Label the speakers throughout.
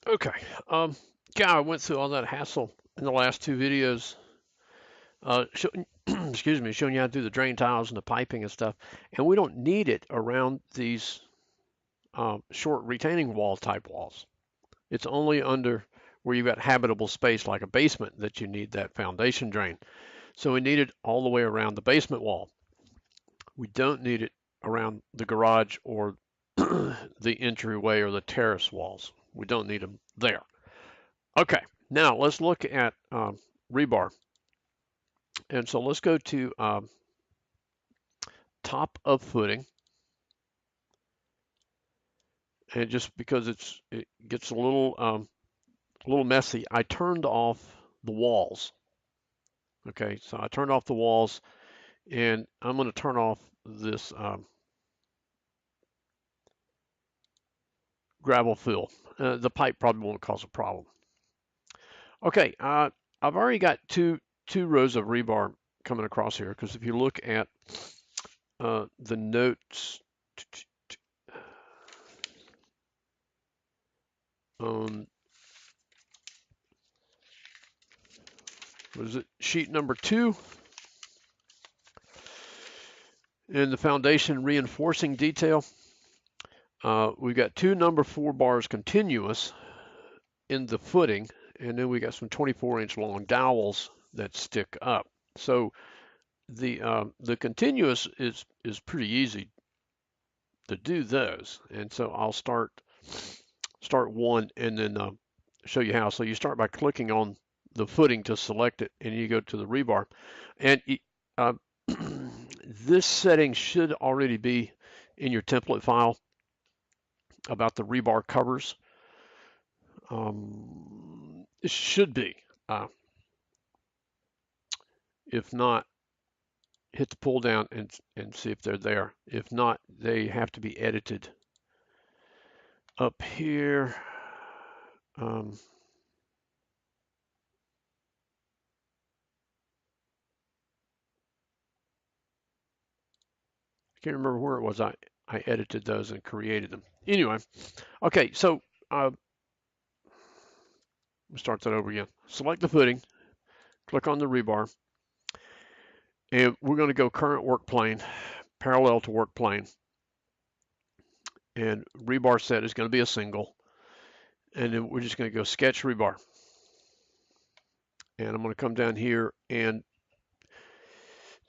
Speaker 1: Okay. Yeah, I went through all that hassle in the last two videos. Excuse me, showing you how to do the drain tiles and the piping and stuff. And we don't need it around these short retaining wall type walls. It's only under where you've got habitable space like a basement that you need that foundation drain. So we need it all the way around the basement wall. We don't need it around the garage or the entryway or the terrace walls. We don't need them there. Okay, now let's look at rebar. And so let's go to top of footing. And just because it gets a little messy, I turned off the walls. Okay, so I turned off the walls, and I'm going to turn off this gravel fill. The pipe probably won't cause a problem. Okay, I've already got two rows of rebar coming across here because if you look at the notes on what is it, sheet number 2 in the foundation reinforcing detail, we've got two number 4 bars continuous in the footing, and then we got some 24-inch long dowels that stick up. So the continuous is pretty easy to do those, and so I'll start one and then show you how. So you start by clicking on the footing to select it, and you go to the rebar, and uh, this setting should already be in your template file about the rebar covers. It should be. Uh, if not, hit the pull down and see if they're there. If not, they have to be edited. Up here, um, I can't remember where it was. I edited those and created them. Anyway, okay, so start that over again. Select the footing, click on the rebar, and we're going to go current work plane, parallel to work plane. And rebar set is going to be a single. And then we're just going to go sketch rebar. And I'm going to come down here and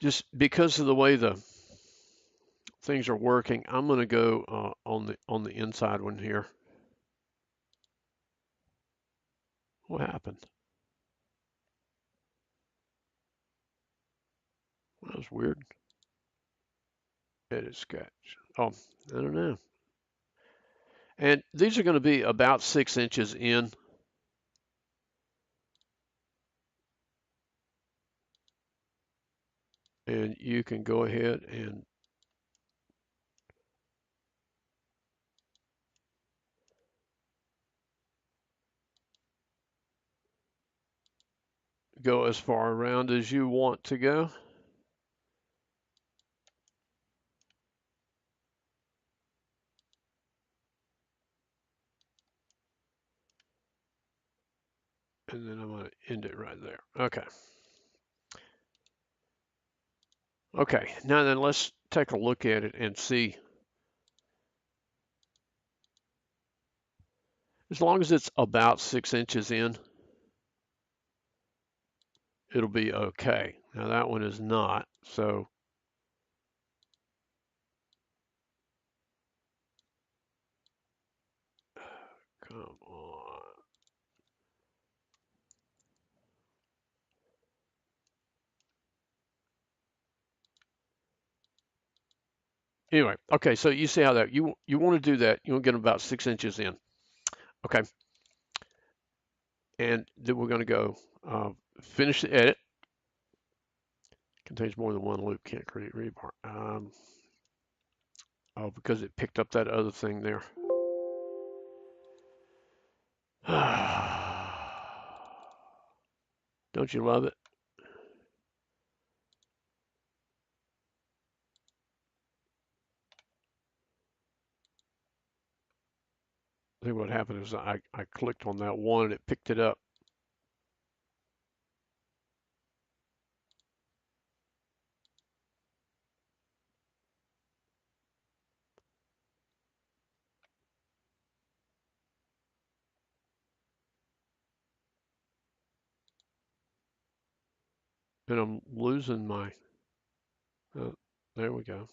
Speaker 1: just because of the way the things are working, I'm going to go on the inside one here. What happened? That was weird. Edit sketch. Oh, I don't know. And these are going to be about 6 inches in. And you can go ahead and go as far around as you want to go. And then I'm going to end it right there. Okay. Okay, now then let's take a look at it and see. As long as it's about 6 inches in, it'll be okay. Now that one is not, so come on. Anyway, okay, so you see how that you want to do that. You want to get about 6 inches in. Okay, and then we're going to go finish the edit. Contains more than one loop. Can't create rebar. Oh, because it picked up that other thing there. Don't you love it? I think what happened happened is I clicked on that one and it picked it up. And I'm losing my, there we go.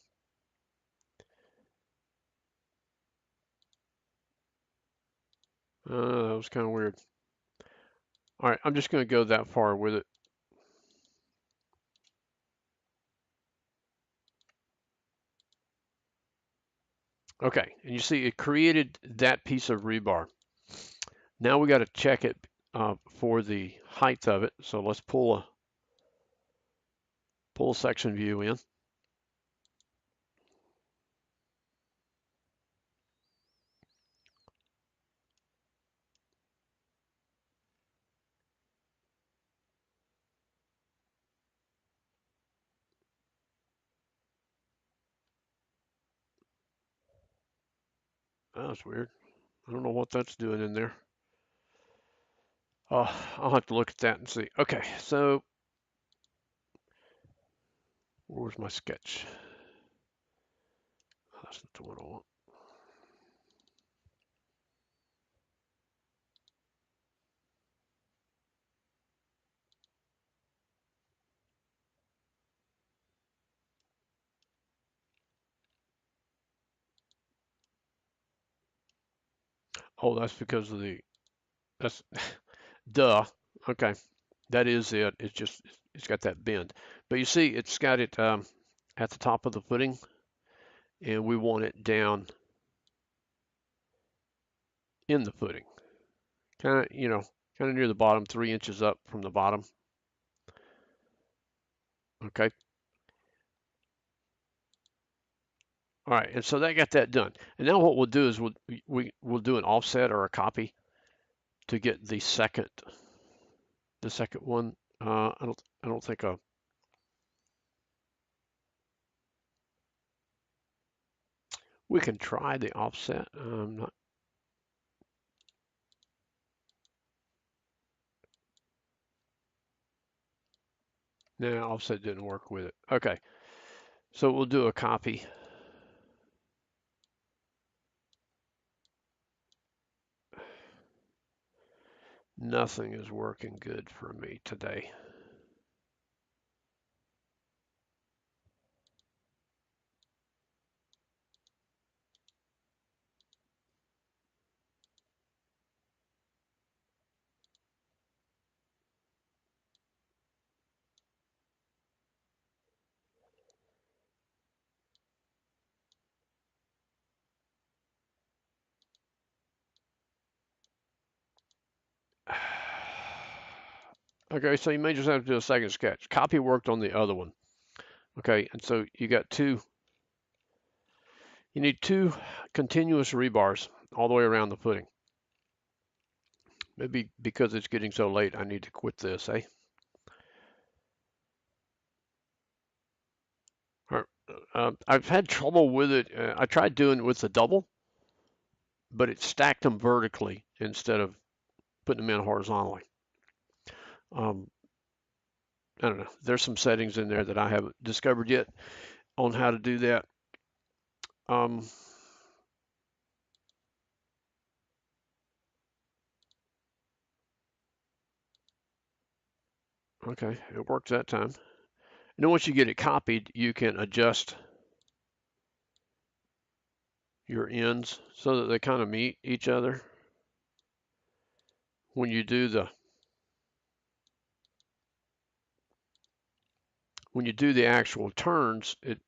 Speaker 1: That was kind of weird. All right, I'm just going to go that far with it. Okay, and you see it created that piece of rebar. Now we got to check it for the height of it. So let's pull a section view in. That's weird. I don't know what that's doing in there. I'll have to look at that and see. Okay, so where's my sketch? That's not the one I want. Oh, that's because of that's, duh. Okay, that is it. It's just, it's got that bend. But you see, it's got it at the top of the footing, and we want it down in the footing. Kind of, kind of near the bottom, 3 inches up from the bottom. Okay. All right, and so that got that done. And now what we'll do is we'll do an offset or a copy to get the second one. I don't think we can try the offset. Not, no, offset didn't work with it. Okay, so we'll do a copy. Nothing is working good for me today. Okay, so you may just have to do a second sketch. Copy worked on the other one. Okay, and so you need two continuous rebars all the way around the footing. Maybe because it's getting so late, I need to quit this, eh? I've had trouble with it. I tried doing it with the double, but it stacked them vertically instead of putting them in horizontally. I don't know. There's some settings in there that I haven't discovered yet on how to do that. Okay, it worked that time. And then once you get it copied, you can adjust your ends so that they kind of meet each other. When you do the actual turns, it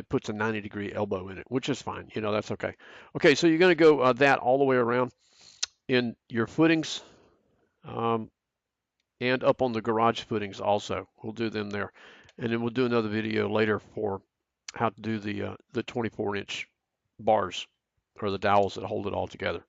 Speaker 1: puts a 90-degree elbow in it, which is fine. That's okay. Okay, so you're going to go that all the way around in your footings and up on the garage footings also. We'll do them there. And then we'll do another video later for how to do the 24-inch bars or the dowels that hold it all together.